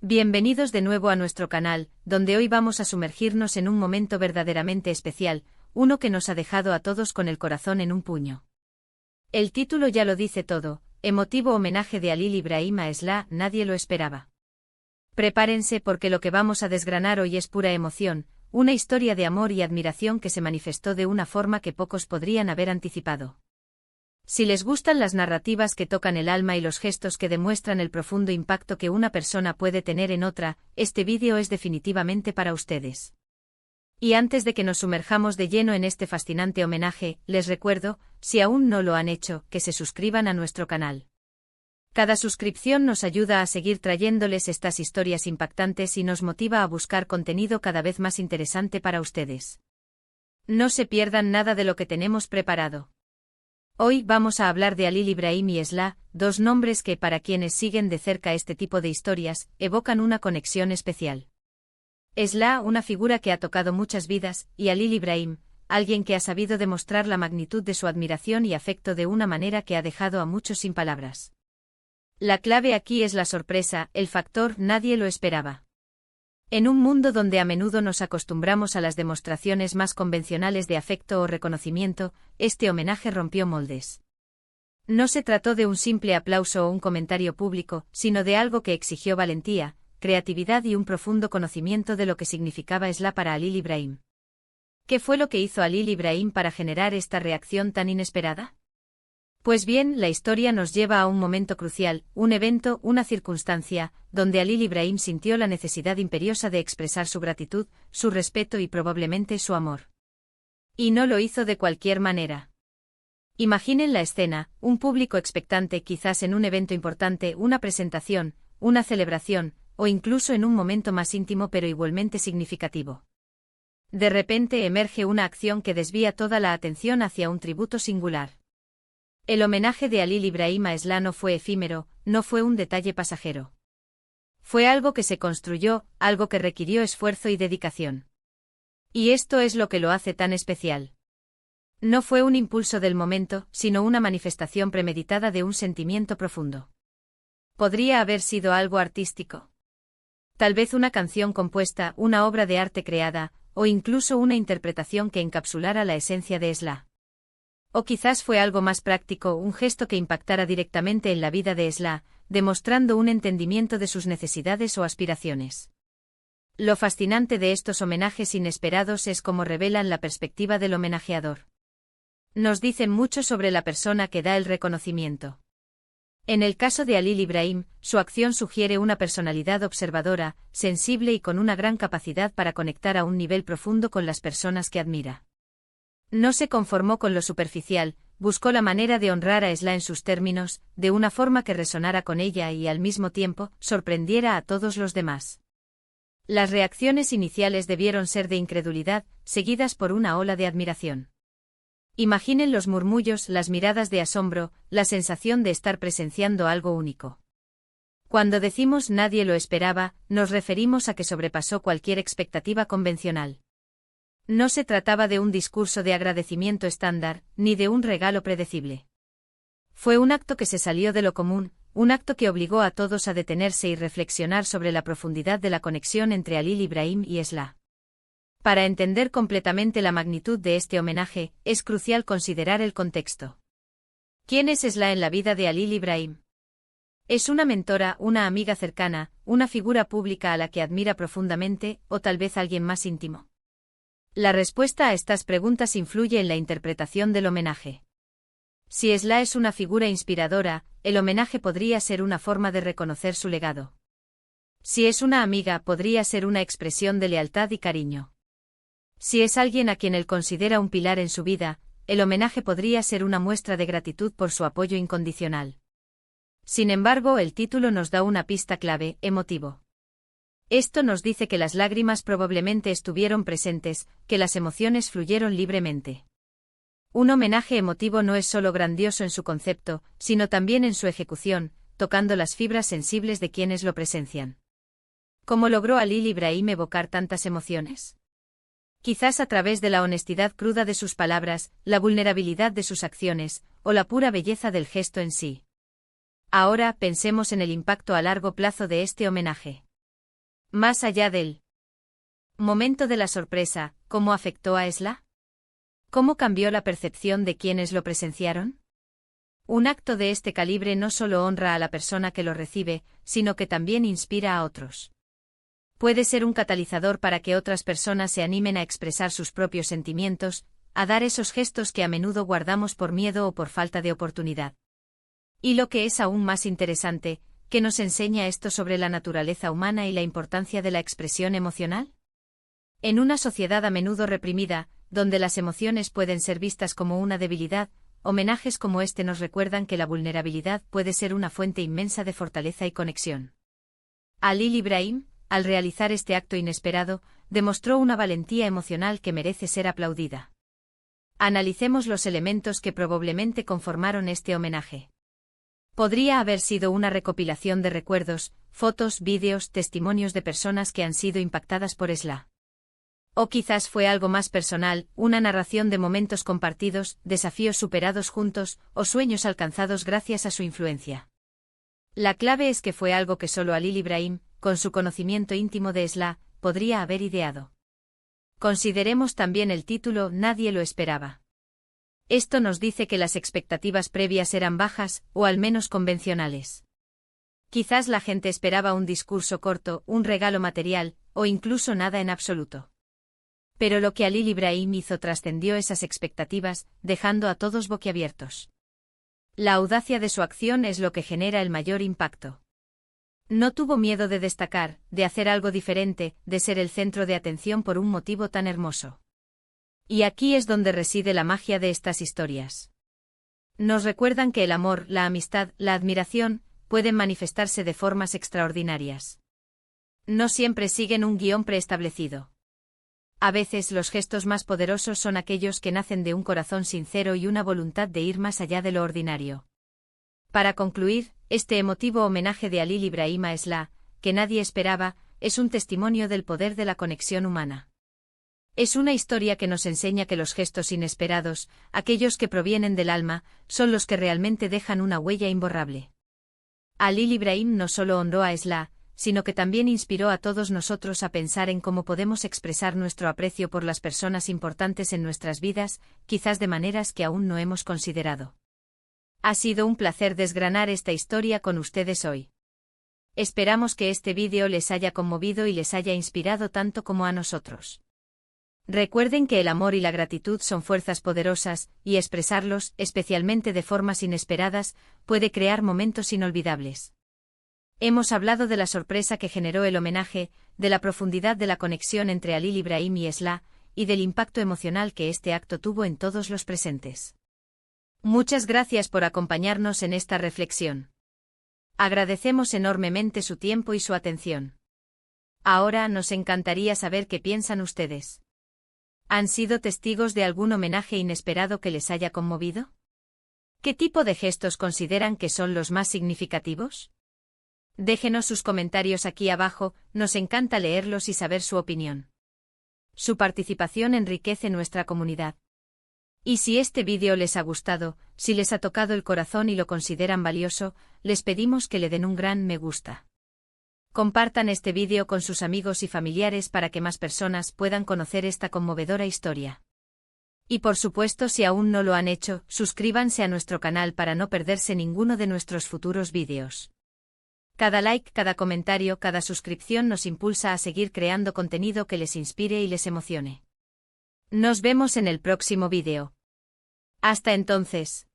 Bienvenidos de nuevo a nuestro canal, donde hoy vamos a sumergirnos en un momento verdaderamente especial, uno que nos ha dejado a todos con el corazón en un puño. El título ya lo dice todo, emotivo homenaje de Halil İbrahim a Esla, nadie lo esperaba. Prepárense porque lo que vamos a desgranar hoy es pura emoción, una historia de amor y admiración que se manifestó de una forma que pocos podrían haber anticipado. Si les gustan las narrativas que tocan el alma y los gestos que demuestran el profundo impacto que una persona puede tener en otra, este vídeo es definitivamente para ustedes. Y antes de que nos sumerjamos de lleno en este fascinante homenaje, les recuerdo, si aún no lo han hecho, que se suscriban a nuestro canal. Cada suscripción nos ayuda a seguir trayéndoles estas historias impactantes y nos motiva a buscar contenido cada vez más interesante para ustedes. No se pierdan nada de lo que tenemos preparado. Hoy vamos a hablar de Halil İbrahim y Esla, dos nombres que, para quienes siguen de cerca este tipo de historias, evocan una conexión especial. Esla, una figura que ha tocado muchas vidas, y Halil İbrahim, alguien que ha sabido demostrar la magnitud de su admiración y afecto de una manera que ha dejado a muchos sin palabras. La clave aquí es la sorpresa, el factor nadie lo esperaba. En un mundo donde a menudo nos acostumbramos a las demostraciones más convencionales de afecto o reconocimiento, este homenaje rompió moldes. No se trató de un simple aplauso o un comentario público, sino de algo que exigió valentía, creatividad y un profundo conocimiento de lo que significaba Esla para Halil İbrahim. ¿Qué fue lo que hizo Halil İbrahim para generar esta reacción tan inesperada? Pues bien, la historia nos lleva a un momento crucial, un evento, una circunstancia, donde Halil İbrahim sintió la necesidad imperiosa de expresar su gratitud, su respeto y probablemente su amor. Y no lo hizo de cualquier manera. Imaginen la escena, un público expectante quizás en un evento importante, una presentación, una celebración, o incluso en un momento más íntimo pero igualmente significativo. De repente emerge una acción que desvía toda la atención hacia un tributo singular. El homenaje de Halil İbrahim a Esla no fue efímero, no fue un detalle pasajero. Fue algo que se construyó, algo que requirió esfuerzo y dedicación. Y esto es lo que lo hace tan especial. No fue un impulso del momento, sino una manifestación premeditada de un sentimiento profundo. ¿Podría haber sido algo artístico? Tal vez una canción compuesta, una obra de arte creada, o incluso una interpretación que encapsulara la esencia de Esla. O quizás fue algo más práctico, un gesto que impactara directamente en la vida de Esla, demostrando un entendimiento de sus necesidades o aspiraciones. Lo fascinante de estos homenajes inesperados es cómo revelan la perspectiva del homenajeador. Nos dicen mucho sobre la persona que da el reconocimiento. En el caso de Halil İbrahim, su acción sugiere una personalidad observadora, sensible y con una gran capacidad para conectar a un nivel profundo con las personas que admira. No se conformó con lo superficial, buscó la manera de honrar a Esla en sus términos, de una forma que resonara con ella y al mismo tiempo, sorprendiera a todos los demás. Las reacciones iniciales debieron ser de incredulidad, seguidas por una ola de admiración. Imaginen los murmullos, las miradas de asombro, la sensación de estar presenciando algo único. Cuando decimos nadie lo esperaba, nos referimos a que sobrepasó cualquier expectativa convencional. No se trataba de un discurso de agradecimiento estándar, ni de un regalo predecible. Fue un acto que se salió de lo común, un acto que obligó a todos a detenerse y reflexionar sobre la profundidad de la conexión entre Halil İbrahim y Esla. Para entender completamente la magnitud de este homenaje, es crucial considerar el contexto. ¿Quién es Esla en la vida de Halil İbrahim? ¿Es una mentora, una amiga cercana, una figura pública a la que admira profundamente, o tal vez alguien más íntimo? La respuesta a estas preguntas influye en la interpretación del homenaje. Si Esla es una figura inspiradora, el homenaje podría ser una forma de reconocer su legado. Si es una amiga, podría ser una expresión de lealtad y cariño. Si es alguien a quien él considera un pilar en su vida, el homenaje podría ser una muestra de gratitud por su apoyo incondicional. Sin embargo, el título nos da una pista clave, emotivo. Esto nos dice que las lágrimas probablemente estuvieron presentes, que las emociones fluyeron libremente. Un homenaje emotivo no es solo grandioso en su concepto, sino también en su ejecución, tocando las fibras sensibles de quienes lo presencian. ¿Cómo logró Halil İbrahim evocar tantas emociones? Quizás a través de la honestidad cruda de sus palabras, la vulnerabilidad de sus acciones, o la pura belleza del gesto en sí. Ahora pensemos en el impacto a largo plazo de este homenaje. Más allá del momento de la sorpresa, ¿cómo afectó a Esla? ¿Cómo cambió la percepción de quienes lo presenciaron? Un acto de este calibre no solo honra a la persona que lo recibe, sino que también inspira a otros. Puede ser un catalizador para que otras personas se animen a expresar sus propios sentimientos, a dar esos gestos que a menudo guardamos por miedo o por falta de oportunidad. Y lo que es aún más interesante, ¿qué nos enseña esto sobre la naturaleza humana y la importancia de la expresión emocional? En una sociedad a menudo reprimida, donde las emociones pueden ser vistas como una debilidad, homenajes como este nos recuerdan que la vulnerabilidad puede ser una fuente inmensa de fortaleza y conexión. Halil Ibrahim, al realizar este acto inesperado, demostró una valentía emocional que merece ser aplaudida. Analicemos los elementos que probablemente conformaron este homenaje. Podría haber sido una recopilación de recuerdos, fotos, vídeos, testimonios de personas que han sido impactadas por Esla. O quizás fue algo más personal, una narración de momentos compartidos, desafíos superados juntos, o sueños alcanzados gracias a su influencia. La clave es que fue algo que solo Halil Ibrahim, con su conocimiento íntimo de Esla, podría haber ideado. Consideremos también el título Nadie lo esperaba. Esto nos dice que las expectativas previas eran bajas, o al menos convencionales. Quizás la gente esperaba un discurso corto, un regalo material, o incluso nada en absoluto. Pero lo que Halil Ibrahim hizo trascendió esas expectativas, dejando a todos boquiabiertos. La audacia de su acción es lo que genera el mayor impacto. No tuvo miedo de destacar, de hacer algo diferente, de ser el centro de atención por un motivo tan hermoso. Y aquí es donde reside la magia de estas historias. Nos recuerdan que el amor, la amistad, la admiración, pueden manifestarse de formas extraordinarias. No siempre siguen un guión preestablecido. A veces los gestos más poderosos son aquellos que nacen de un corazón sincero y una voluntad de ir más allá de lo ordinario. Para concluir, este emotivo homenaje de Halil Ibrahim a Esla, que nadie esperaba, es un testimonio del poder de la conexión humana. Es una historia que nos enseña que los gestos inesperados, aquellos que provienen del alma, son los que realmente dejan una huella imborrable. Halil Ibrahim no solo honró a Esla, sino que también inspiró a todos nosotros a pensar en cómo podemos expresar nuestro aprecio por las personas importantes en nuestras vidas, quizás de maneras que aún no hemos considerado. Ha sido un placer desgranar esta historia con ustedes hoy. Esperamos que este vídeo les haya conmovido y les haya inspirado tanto como a nosotros. Recuerden que el amor y la gratitud son fuerzas poderosas, y expresarlos, especialmente de formas inesperadas, puede crear momentos inolvidables. Hemos hablado de la sorpresa que generó el homenaje, de la profundidad de la conexión entre Halil Ibrahim y Esla, y del impacto emocional que este acto tuvo en todos los presentes. Muchas gracias por acompañarnos en esta reflexión. Agradecemos enormemente su tiempo y su atención. Ahora nos encantaría saber qué piensan ustedes. ¿Han sido testigos de algún homenaje inesperado que les haya conmovido? ¿Qué tipo de gestos consideran que son los más significativos? Déjenos sus comentarios aquí abajo, nos encanta leerlos y saber su opinión. Su participación enriquece nuestra comunidad. Y si este vídeo les ha gustado, si les ha tocado el corazón y lo consideran valioso, les pedimos que le den un gran me gusta. Compartan este vídeo con sus amigos y familiares para que más personas puedan conocer esta conmovedora historia. Y por supuesto, si aún no lo han hecho, suscríbanse a nuestro canal para no perderse ninguno de nuestros futuros vídeos. Cada like, cada comentario, cada suscripción nos impulsa a seguir creando contenido que les inspire y les emocione. Nos vemos en el próximo vídeo. Hasta entonces.